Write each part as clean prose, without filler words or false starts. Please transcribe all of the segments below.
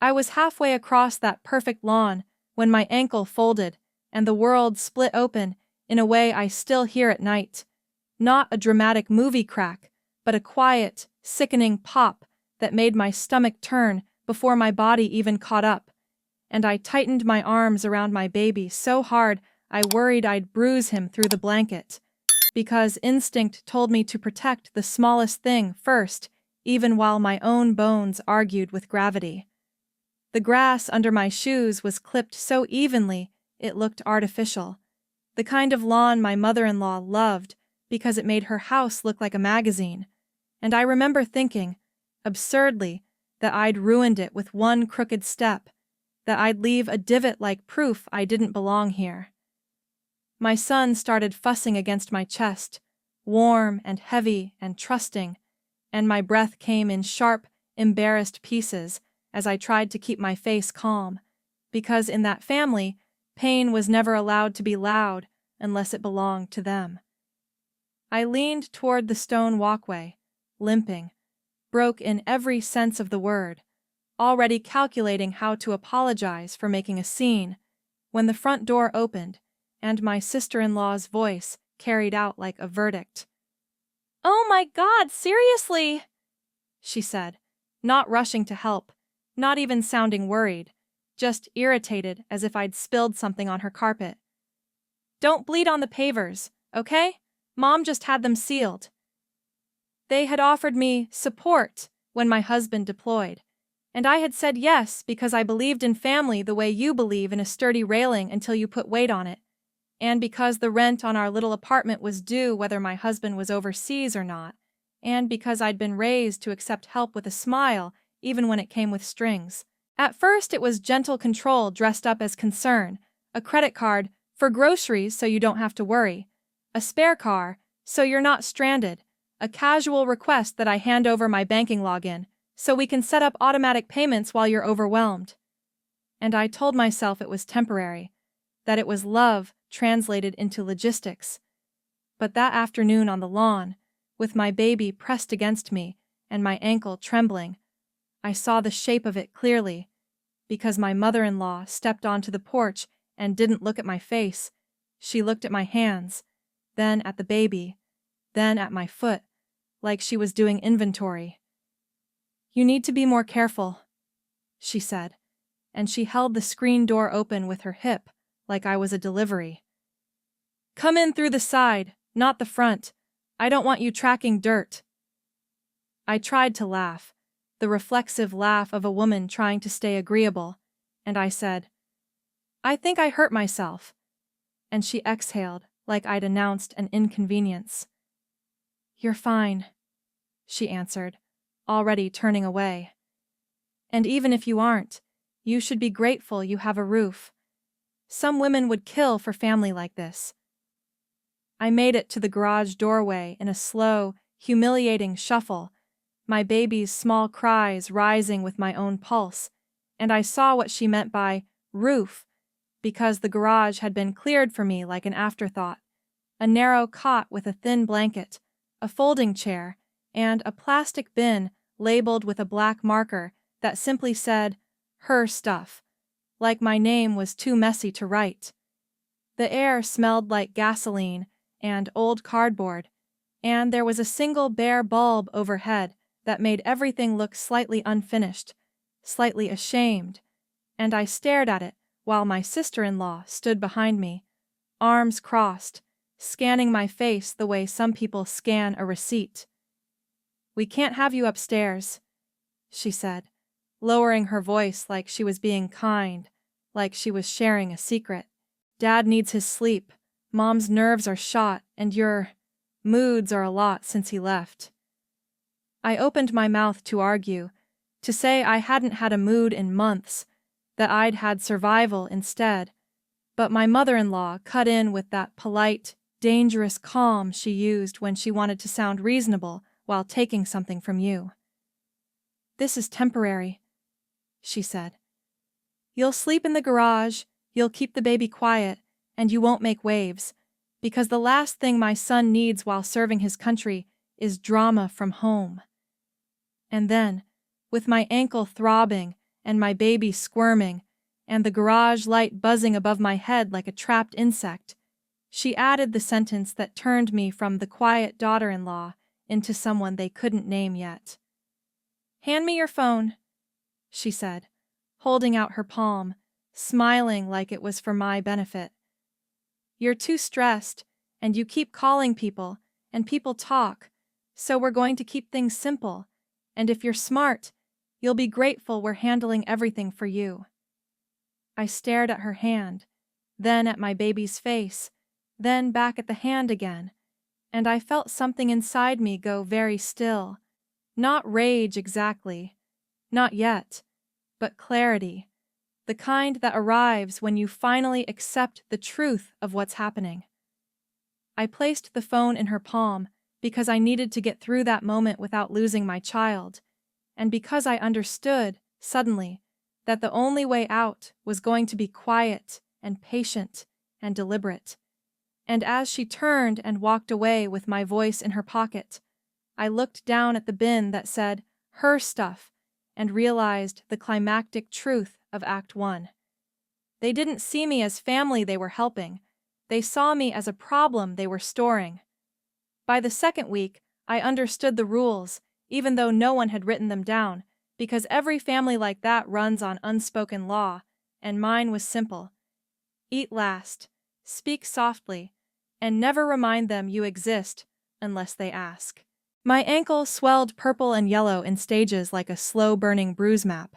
I was halfway across that perfect lawn when my ankle folded and the world split open in a way I still hear at night. Not a dramatic movie crack, but a quiet, sickening pop that made my stomach turn before my body even caught up, and I tightened my arms around my baby so hard I worried I'd bruise him through the blanket, because instinct told me to protect the smallest thing first, even while my own bones argued with gravity. The grass under my shoes was clipped so evenly it looked artificial, the kind of lawn my mother-in-law loved because it made her house look like a magazine, and I remember thinking, absurdly, that I'd ruined it with one crooked step, that I'd leave a divot like proof I didn't belong here. My son started fussing against my chest, warm and heavy and trusting, and my breath came in sharp, embarrassed pieces as I tried to keep my face calm, because in that family, pain was never allowed to be loud unless it belonged to them. I leaned toward the stone walkway, limping, broke in every sense of the word, already calculating how to apologize for making a scene, when the front door opened and my sister-in-law's voice carried out like a verdict. "Oh my God, seriously?" she said, not rushing to help, not even sounding worried, just irritated as if I'd spilled something on her carpet. "Don't bleed on the pavers, okay? Mom just had them sealed." They had offered me support when my husband deployed, and I had said yes because I believed in family the way you believe in a sturdy railing until you put weight on it, and because the rent on our little apartment was due whether my husband was overseas or not, and because I'd been raised to accept help with a smile even when it came with strings. At first it was gentle control dressed up as concern, a credit card for groceries so you don't have to worry, a spare car so you're not stranded, a casual request that I hand over my banking login so we can set up automatic payments while you're overwhelmed. And I told myself it was temporary, that it was love translated into logistics. But that afternoon on the lawn, with my baby pressed against me and my ankle trembling, I saw the shape of it clearly, because my mother-in-law stepped onto the porch and didn't look at my face. She looked at my hands, then at the baby, then at my foot, like she was doing inventory. "You need to be more careful," she said, and she held the screen door open with her hip, like I was a delivery. "Come in through the side, not the front. I don't want you tracking dirt." I tried to laugh, the reflexive laugh of a woman trying to stay agreeable, and I said, "I think I hurt myself." And she exhaled like I'd announced an inconvenience. "You're fine," she answered, already turning away. "And even if you aren't, you should be grateful you have a roof. Some women would kill for family like this." I made it to the garage doorway in a slow, humiliating shuffle, my baby's small cries rising with my own pulse, and I saw what she meant by roof, because the garage had been cleared for me like an afterthought. A narrow cot with a thin blanket, a folding chair, and a plastic bin labeled with a black marker that simply said, "Her stuff," like my name was too messy to write. The air smelled like gasoline and old cardboard, and there was a single bare bulb overhead that made everything look slightly unfinished, slightly ashamed, and I stared at it while my sister-in-law stood behind me, arms crossed, scanning my face the way some people scan a receipt. "We can't have you upstairs," she said, lowering her voice like she was being kind, like she was sharing a secret. "Dad needs his sleep, Mom's nerves are shot, and your moods are a lot since he left." I opened my mouth to argue, to say I hadn't had a mood in months, that I'd had survival instead, but my mother-in-law cut in with that polite, dangerous calm she used when she wanted to sound reasonable while taking something from you. "This is temporary," she said. "You'll sleep in the garage, you'll keep the baby quiet, and you won't make waves, because the last thing my son needs while serving his country is drama from home." And then, with my ankle throbbing and my baby squirming, and the garage light buzzing above my head like a trapped insect, she added the sentence that turned me from the quiet daughter-in-law into someone they couldn't name yet. "Hand me your phone," she said, holding out her palm, smiling like it was for my benefit. "You're too stressed, and you keep calling people, and people talk, so we're going to keep things simple, and if you're smart, you'll be grateful we're handling everything for you." I stared at her hand, then at my baby's face, then back at the hand again, and I felt something inside me go very still. Not rage exactly, not yet, but clarity, the kind that arrives when you finally accept the truth of what's happening. I placed the phone in her palm because I needed to get through that moment without losing my child, and because I understood, suddenly, that the only way out was going to be quiet and patient and deliberate. And as she turned and walked away with my voice in her pocket, I looked down at the bin that said, "Her stuff," and realized the climactic truth of Act 1. They didn't see me as family they were helping. They saw me as a problem they were storing. By the second week, I understood the rules, even though no one had written them down, because every family like that runs on unspoken law, and mine was simple. Eat last, speak softly, and never remind them you exist unless they ask. My ankle swelled purple and yellow in stages like a slow-burning bruise map,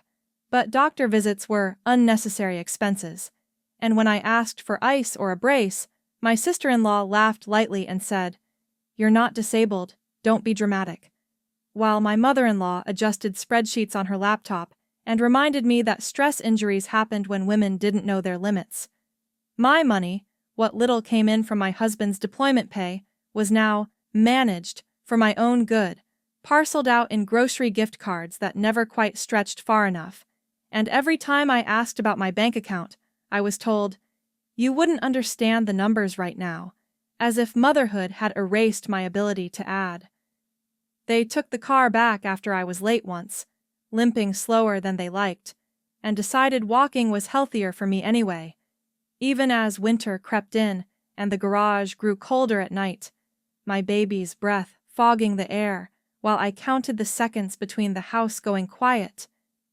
but doctor visits were unnecessary expenses, and when I asked for ice or a brace, my sister-in-law laughed lightly and said, "You're not disabled, don't be dramatic," while my mother-in-law adjusted spreadsheets on her laptop and reminded me that stress injuries happened when women didn't know their limits. My money, what little came in from my husband's deployment pay, was now managed for my own good, parceled out in grocery gift cards that never quite stretched far enough, and every time I asked about my bank account, I was told, "You wouldn't understand the numbers right now," as if motherhood had erased my ability to add. They took the car back after I was late once, limping slower than they liked, and decided walking was healthier for me anyway. Even as winter crept in and the garage grew colder at night, my baby's breath fogging the air while I counted the seconds between the house going quiet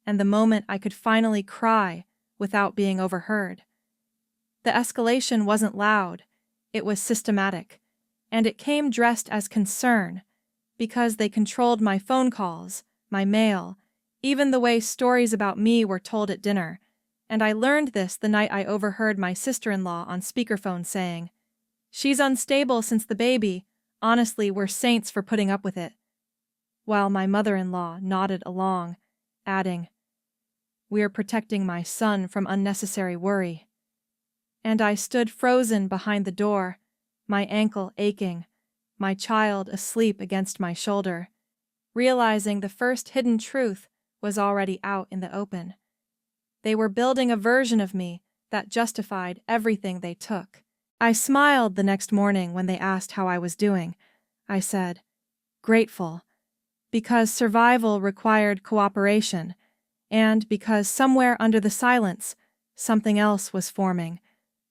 and the moment I could finally cry without being overheard. The escalation wasn't loud, it was systematic, and it came dressed as concern, because they controlled my phone calls, my mail, even the way stories about me were told at dinner, and I learned this the night I overheard my sister-in-law on speakerphone saying, "She's unstable since the baby, honestly we're saints for putting up with it," while my mother-in-law nodded along, adding, "We're protecting my son from unnecessary worry." And I stood frozen behind the door, my ankle aching, my child asleep against my shoulder, realizing the first hidden truth was already out in the open. They were building a version of me that justified everything they took. I smiled the next morning when they asked how I was doing. I said, "Grateful," because survival required cooperation, and because somewhere under the silence, something else was forming,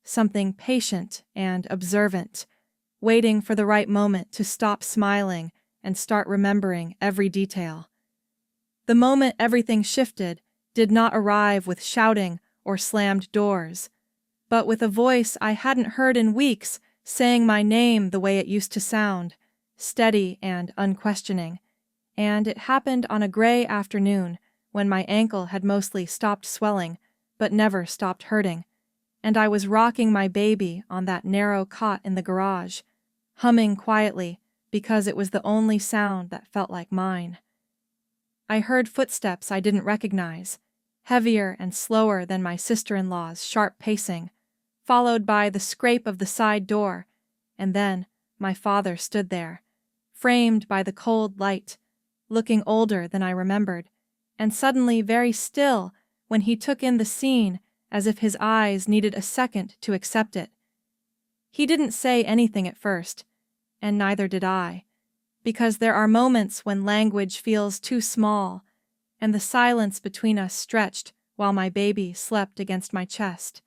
something patient and observant, waiting for the right moment to stop smiling and start remembering every detail. The moment everything shifted did not arrive with shouting or slammed doors, but with a voice I hadn't heard in weeks saying my name the way it used to sound, steady and unquestioning. And it happened on a gray afternoon when my ankle had mostly stopped swelling but never stopped hurting, and I was rocking my baby on that narrow cot in the garage, humming quietly because it was the only sound that felt like mine. I heard footsteps I didn't recognize, heavier and slower than my sister-in-law's sharp pacing, followed by the scrape of the side door, and then my father stood there, framed by the cold light, looking older than I remembered, and suddenly very still when he took in the scene as if his eyes needed a second to accept it. He didn't say anything at first, and neither did I, because there are moments when language feels too small, and the silence between us stretched while my baby slept against my chest.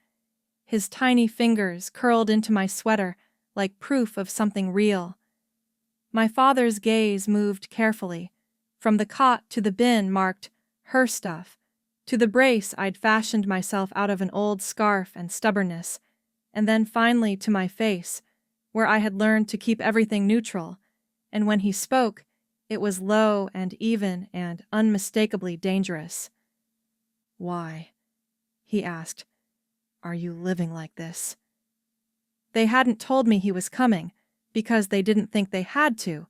His tiny fingers curled into my sweater like proof of something real. My father's gaze moved carefully, from the cot to the bin marked her stuff, to the brace I'd fashioned myself out of an old scarf and stubbornness, and then finally to my face, where I had learned to keep everything neutral, and when he spoke, it was low and even and unmistakably dangerous. "Why?" he asked. "Are you living like this?" They hadn't told me he was coming, because they didn't think they had to,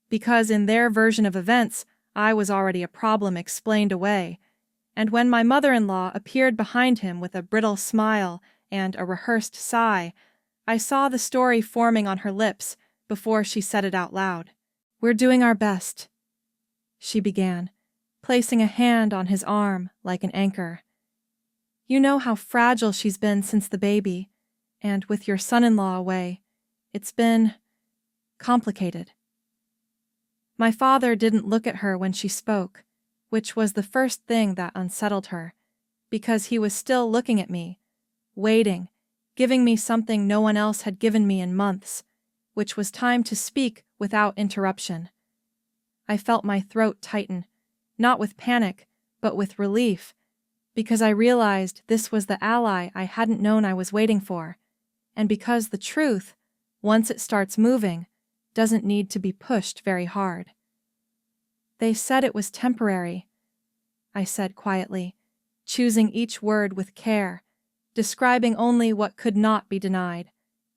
because in their version of events, I was already a problem explained away, and when my mother-in-law appeared behind him with a brittle smile and a rehearsed sigh, I saw the story forming on her lips before she said it out loud. "We're doing our best," she began, placing a hand on his arm like an anchor. "You know how fragile she's been since the baby, and with your son-in-law away, it's been complicated." My father didn't look at her when she spoke, which was the first thing that unsettled her, because he was still looking at me, waiting, giving me something no one else had given me in months, which was time to speak without interruption. I felt my throat tighten, not with panic, but with relief, because I realized this was the ally I hadn't known I was waiting for, and because the truth, once it starts moving, doesn't need to be pushed very hard. "They said it was temporary," I said quietly, choosing each word with care, describing only what could not be denied: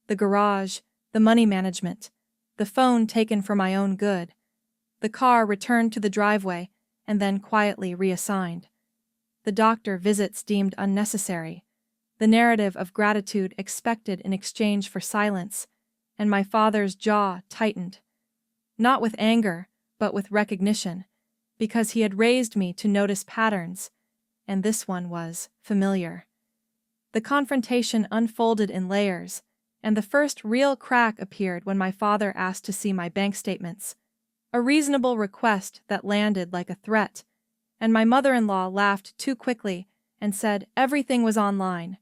the garage, the money management, the phone taken for my own good, the car returned to the driveway and then quietly reassigned, the doctor visits deemed unnecessary, the narrative of gratitude expected in exchange for silence, and my father's jaw tightened. Not with anger, but with recognition, because he had raised me to notice patterns, and this one was familiar. The confrontation unfolded in layers, and the first real crack appeared when my father asked to see my bank statements, a reasonable request that landed like a threat, and my mother-in-law laughed too quickly and said everything was online.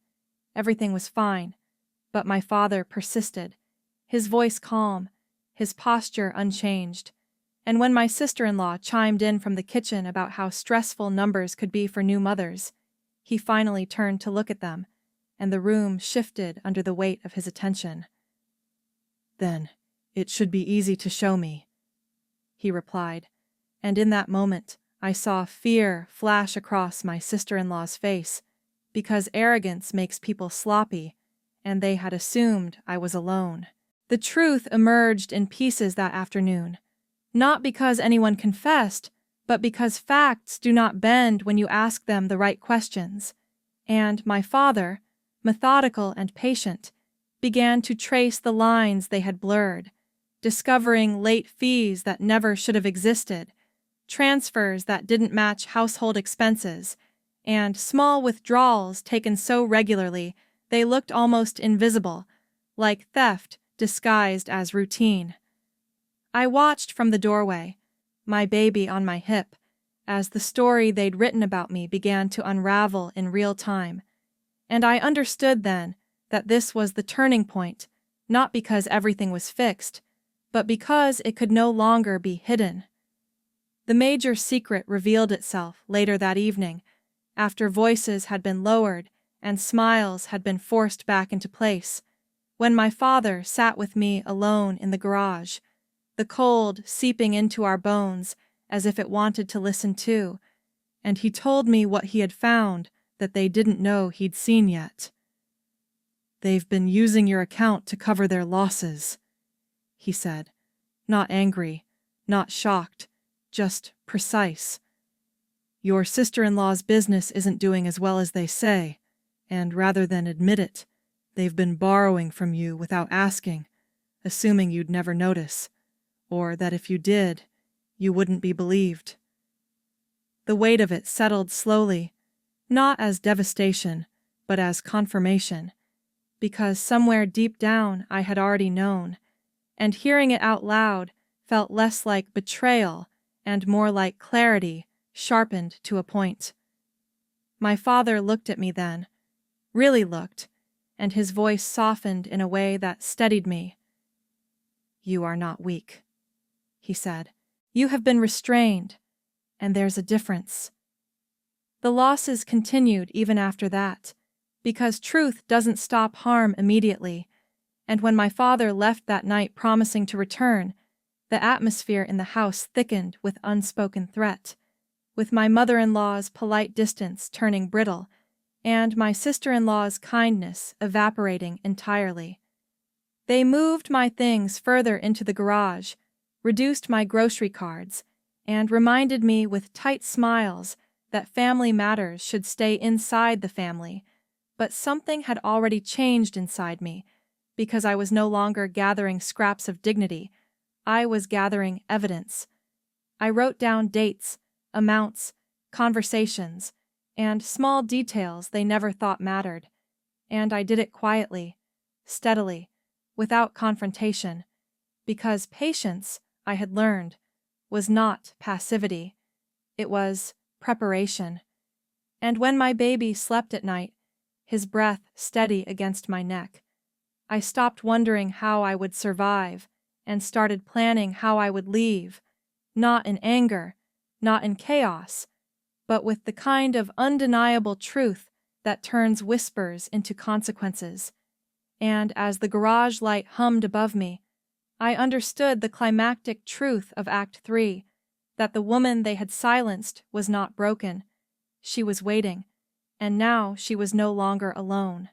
Everything was fine, but my father persisted, his voice calm, his posture unchanged, and when my sister-in-law chimed in from the kitchen about how stressful numbers could be for new mothers, he finally turned to look at them, and the room shifted under the weight of his attention. "Then, it should be easy to show me," he replied, and in that moment I saw fear flash across my sister-in-law's face, because arrogance makes people sloppy, and they had assumed I was alone. The truth emerged in pieces that afternoon, not because anyone confessed, but because facts do not bend when you ask them the right questions, and my father, methodical and patient, began to trace the lines they had blurred, discovering late fees that never should have existed, transfers that didn't match household expenses, and small withdrawals taken so regularly they looked almost invisible, like theft disguised as routine. I watched from the doorway, my baby on my hip, as the story they'd written about me began to unravel in real time, and I understood then that this was the turning point, not because everything was fixed, but because it could no longer be hidden. The major secret revealed itself later that evening, after voices had been lowered and smiles had been forced back into place, when my father sat with me alone in the garage, the cold seeping into our bones as if it wanted to listen too, and he told me what he had found that they didn't know he'd seen yet. "They've been using your account to cover their losses," he said, not angry, not shocked, just precise. "Your sister-in-law's business isn't doing as well as they say, and rather than admit it, they've been borrowing from you without asking, assuming you'd never notice, or that if you did, you wouldn't be believed." The weight of it settled slowly, not as devastation, but as confirmation, because somewhere deep down I had already known, and hearing it out loud felt less like betrayal and more like clarity, sharpened to a point. My father looked at me then, really looked, and his voice softened in a way that steadied me. "You are not weak," he said. "You have been restrained, and there's a difference." The losses continued even after that, because truth doesn't stop harm immediately, and when my father left that night promising to return, the atmosphere in the house thickened with unspoken threat, with my mother-in-law's polite distance turning brittle, and my sister-in-law's kindness evaporating entirely. They moved my things further into the garage, reduced my grocery cards, and reminded me with tight smiles that family matters should stay inside the family, but something had already changed inside me, because I was no longer gathering scraps of dignity, I was gathering evidence. I wrote down dates, amounts, conversations, and small details they never thought mattered, and I did it quietly, steadily, without confrontation, because patience, I had learned, was not passivity, it was preparation. And when my baby slept at night, his breath steady against my neck, I stopped wondering how I would survive and started planning how I would leave, not in anger, not in chaos, but with the kind of undeniable truth that turns whispers into consequences. And as the garage light hummed above me, I understood the climactic truth of Act 3, that the woman they had silenced was not broken. She was waiting, and now she was no longer alone.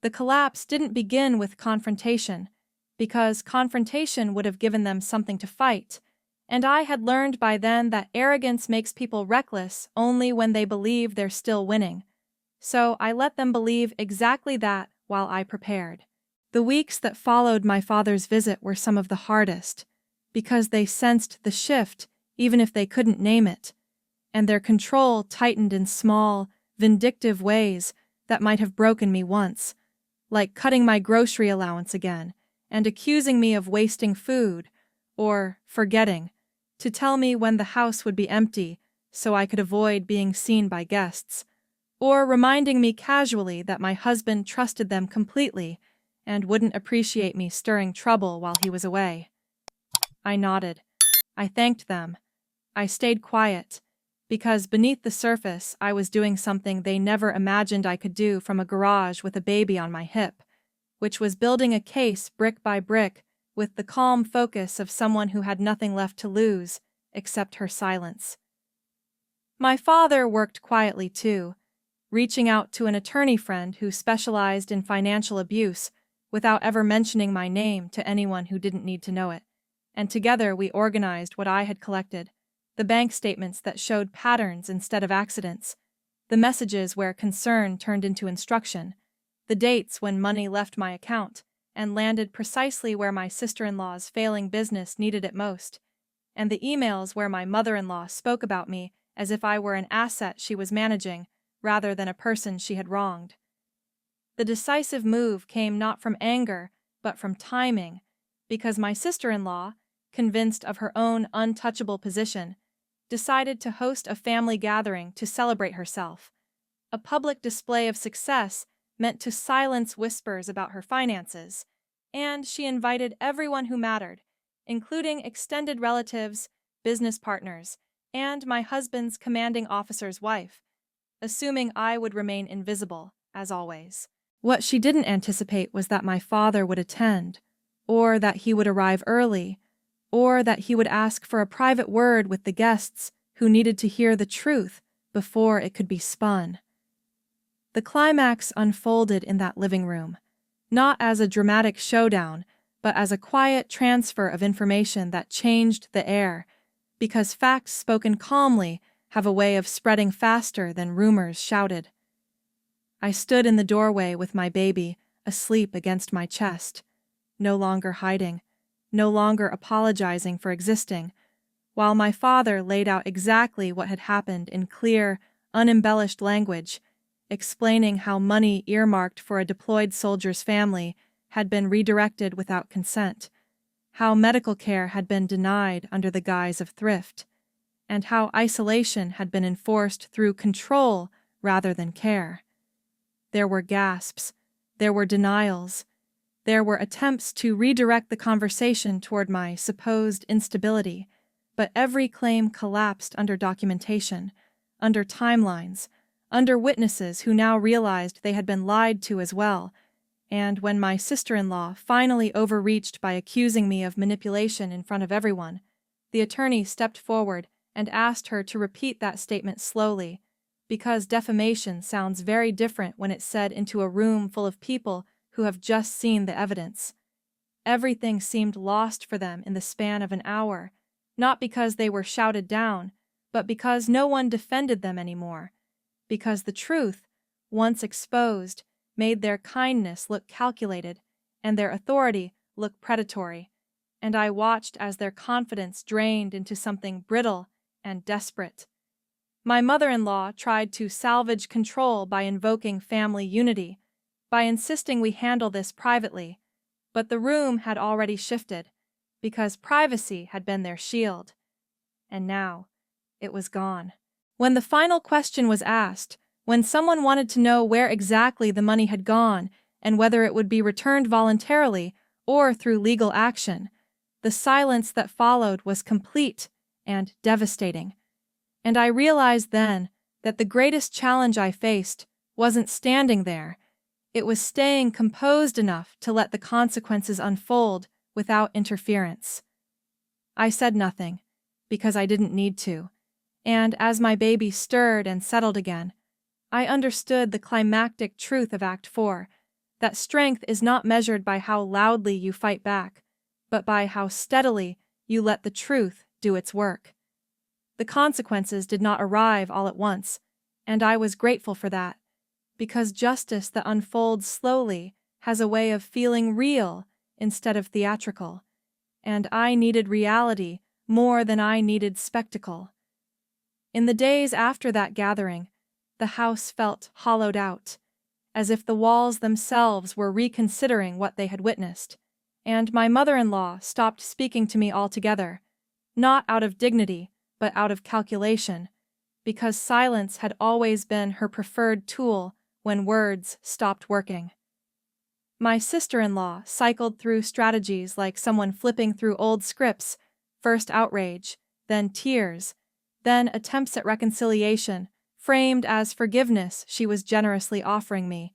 The collapse didn't begin with confrontation, because confrontation would have given them something to fight, and I had learned by then that arrogance makes people reckless only when they believe they're still winning. So I let them believe exactly that while I prepared. The weeks that followed my father's visit were some of the hardest, because they sensed the shift even if they couldn't name it, and their control tightened in small, vindictive ways that might have broken me once, like cutting my grocery allowance again and accusing me of wasting food, or forgetting, to tell me when the house would be empty so I could avoid being seen by guests, or reminding me casually that my husband trusted them completely and wouldn't appreciate me stirring trouble while he was away. I nodded. I thanked them. I stayed quiet, because beneath the surface I was doing something they never imagined I could do from a garage with a baby on my hip, which was building a case brick by brick with the calm focus of someone who had nothing left to lose except her silence. My father worked quietly too, reaching out to an attorney friend who specialized in financial abuse without ever mentioning my name to anyone who didn't need to know it, and together we organized what I had collected, the bank statements that showed patterns instead of accidents, the messages where concern turned into instruction, the dates when money left my account and landed precisely where my sister-in-law's failing business needed it most, and the emails where my mother-in-law spoke about me as if I were an asset she was managing rather than a person she had wronged. The decisive move came not from anger, but from timing, because my sister-in-law, convinced of her own untouchable position, decided to host a family gathering to celebrate herself, a public display of success meant to silence whispers about her finances, and she invited everyone who mattered, including extended relatives, business partners, and my husband's commanding officer's wife, assuming I would remain invisible, as always. What she didn't anticipate was that my father would attend, or that he would arrive early, or that he would ask for a private word with the guests who needed to hear the truth before it could be spun. The climax unfolded in that living room, not as a dramatic showdown, but as a quiet transfer of information that changed the air, because facts spoken calmly have a way of spreading faster than rumors shouted. I stood in the doorway with my baby asleep against my chest, no longer hiding, no longer apologizing for existing, while my father laid out exactly what had happened in clear, unembellished language, explaining how money earmarked for a deployed soldier's family had been redirected without consent, how medical care had been denied under the guise of thrift, and how isolation had been enforced through control rather than care. There were gasps, there were denials, there were attempts to redirect the conversation toward my supposed instability, but every claim collapsed under documentation, under timelines, under witnesses who now realized they had been lied to as well. And when my sister-in-law finally overreached by accusing me of manipulation in front of everyone, the attorney stepped forward and asked her to repeat that statement slowly, because defamation sounds very different when it's said into a room full of people who have just seen the evidence. Everything seemed lost for them in the span of an hour, not because they were shouted down, but because no one defended them anymore, because the truth, once exposed, made their kindness look calculated and their authority look predatory, and I watched as their confidence drained into something brittle and desperate. My mother-in-law tried to salvage control by invoking family unity, by insisting we handle this privately, but the room had already shifted, because privacy had been their shield. And now, it was gone. When the final question was asked, when someone wanted to know where exactly the money had gone and whether it would be returned voluntarily or through legal action, the silence that followed was complete and devastating. And I realized then that the greatest challenge I faced wasn't standing there. It was staying composed enough to let the consequences unfold without interference. I said nothing, because I didn't need to, and as my baby stirred and settled again, I understood the climactic truth of Act 4, that strength is not measured by how loudly you fight back, but by how steadily you let the truth do its work. The consequences did not arrive all at once, and I was grateful for that, because justice that unfolds slowly has a way of feeling real instead of theatrical, and I needed reality more than I needed spectacle. In the days after that gathering, the house felt hollowed out, as if the walls themselves were reconsidering what they had witnessed, and my mother-in-law stopped speaking to me altogether, not out of dignity, but out of calculation, because silence had always been her preferred tool when words stopped working. My sister-in-law cycled through strategies like someone flipping through old scripts, first outrage, then tears, then attempts at reconciliation, framed as forgiveness she was generously offering me,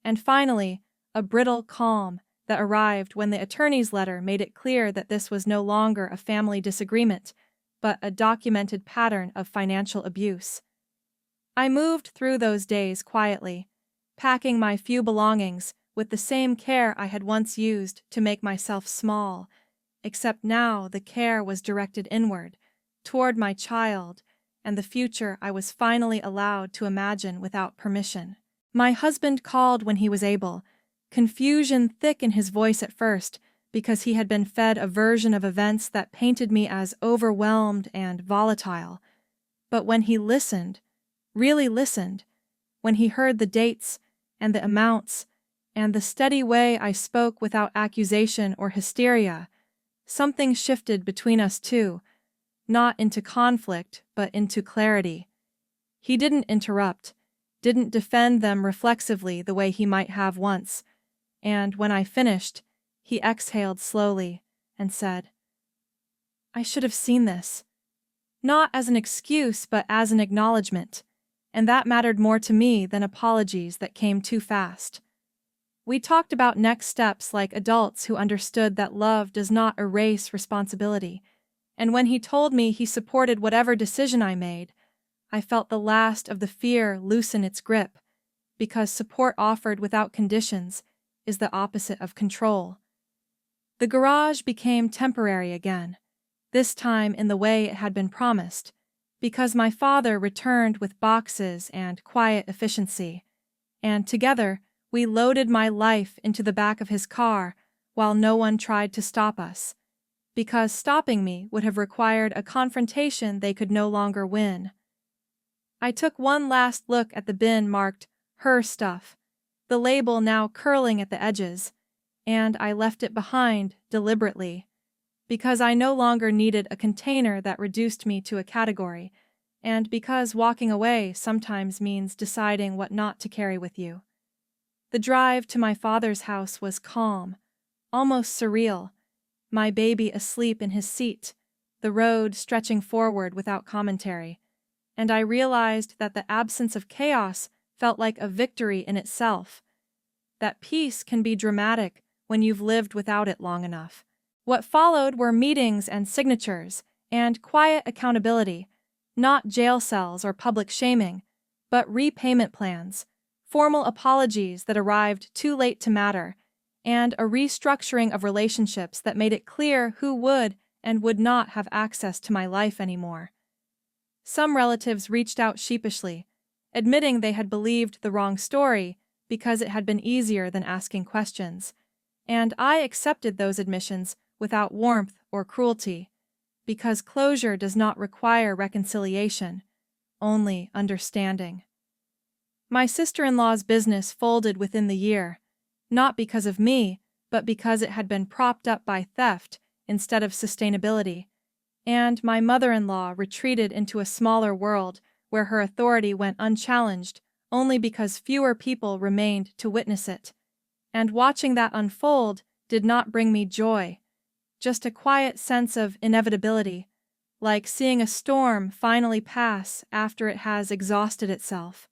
and finally, a brittle calm that arrived when the attorney's letter made it clear that this was no longer a family disagreement, but a documented pattern of financial abuse. I moved through those days quietly, packing my few belongings with the same care I had once used to make myself small, except now the care was directed inward, toward my child, and the future I was finally allowed to imagine without permission. My husband called when he was able, confusion thick in his voice at first, because he had been fed a version of events that painted me as overwhelmed and volatile. But when he listened, really listened, when he heard the dates and the amounts and the steady way I spoke without accusation or hysteria, something shifted between us two, not into conflict, but into clarity. He didn't interrupt, didn't defend them reflexively the way he might have once, and when I finished, he exhaled slowly and said, "I should have seen this." Not as an excuse, but as an acknowledgement, and that mattered more to me than apologies that came too fast. We talked about next steps like adults who understood that love does not erase responsibility, and when he told me he supported whatever decision I made, I felt the last of the fear loosen its grip, because support offered without conditions is the opposite of control. The garage became temporary again, this time in the way it had been promised, because my father returned with boxes and quiet efficiency, and together we loaded my life into the back of his car while no one tried to stop us, because stopping me would have required a confrontation they could no longer win. I took one last look at the bin marked "Her Stuff," the label now curling at the edges, and I left it behind deliberately, because I no longer needed a container that reduced me to a category, and because walking away sometimes means deciding what not to carry with you. The drive to my father's house was calm, almost surreal, my baby asleep in his seat, the road stretching forward without commentary, and I realized that the absence of chaos felt like a victory in itself. That peace can be dramatic when you've lived without it long enough. What followed were meetings and signatures, and quiet accountability, not jail cells or public shaming, but repayment plans, formal apologies that arrived too late to matter, and a restructuring of relationships that made it clear who would and would not have access to my life anymore. Some relatives reached out sheepishly, admitting they had believed the wrong story because it had been easier than asking questions, and I accepted those admissions without warmth or cruelty, because closure does not require reconciliation, only understanding. My sister-in-law's business folded within the year, not because of me, but because it had been propped up by theft instead of sustainability, and my mother-in-law retreated into a smaller world where her authority went unchallenged only because fewer people remained to witness it. And watching that unfold did not bring me joy, just a quiet sense of inevitability, like seeing a storm finally pass after it has exhausted itself.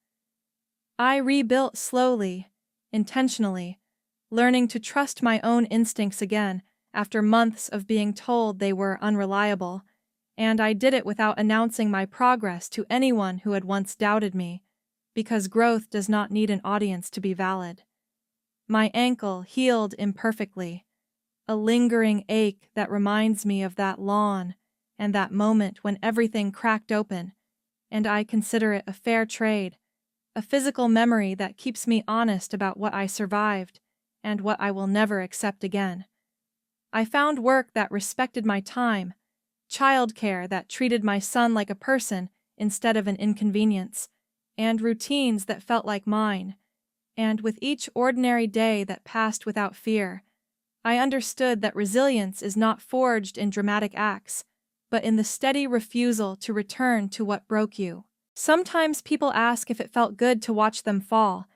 I rebuilt slowly, intentionally, learning to trust my own instincts again after months of being told they were unreliable, and I did it without announcing my progress to anyone who had once doubted me, because growth does not need an audience to be valid. My ankle healed imperfectly, a lingering ache that reminds me of that lawn and that moment when everything cracked open, and I consider it a fair trade, a physical memory that keeps me honest about what I survived and what I will never accept again. I found work that respected my time, childcare that treated my son like a person instead of an inconvenience, and routines that felt like mine. And with each ordinary day that passed without fear, I understood that resilience is not forged in dramatic acts, but in the steady refusal to return to what broke you. Sometimes people ask if it felt good to watch them fall,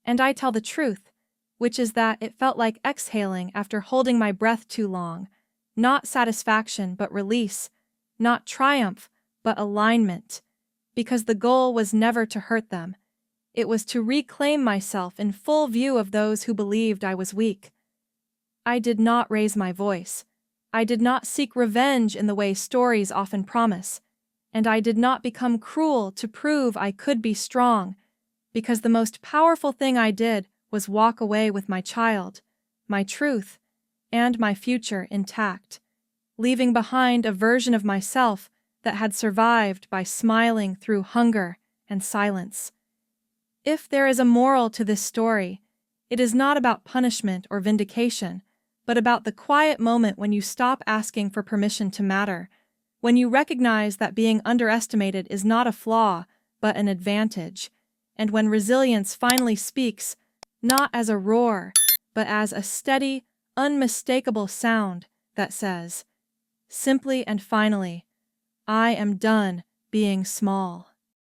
and I tell the truth, which is that it felt like exhaling after holding my breath too long, not satisfaction but release, not triumph but alignment, because the goal was never to hurt them. It was to reclaim myself in full view of those who believed I was weak. I did not raise my voice. I did not seek revenge in the way stories often promise, and I did not become cruel to prove I could be strong, because the most powerful thing I did was walk away with my child, my truth, and my future intact, leaving behind a version of myself that had survived by smiling through hunger and silence. If there is a moral to this story, it is not about punishment or vindication, but about the quiet moment when you stop asking for permission to matter, when you recognize that being underestimated is not a flaw, but an advantage, and when resilience finally speaks, not as a roar, but as a steady, unmistakable sound that says, simply and finally, I am done being small.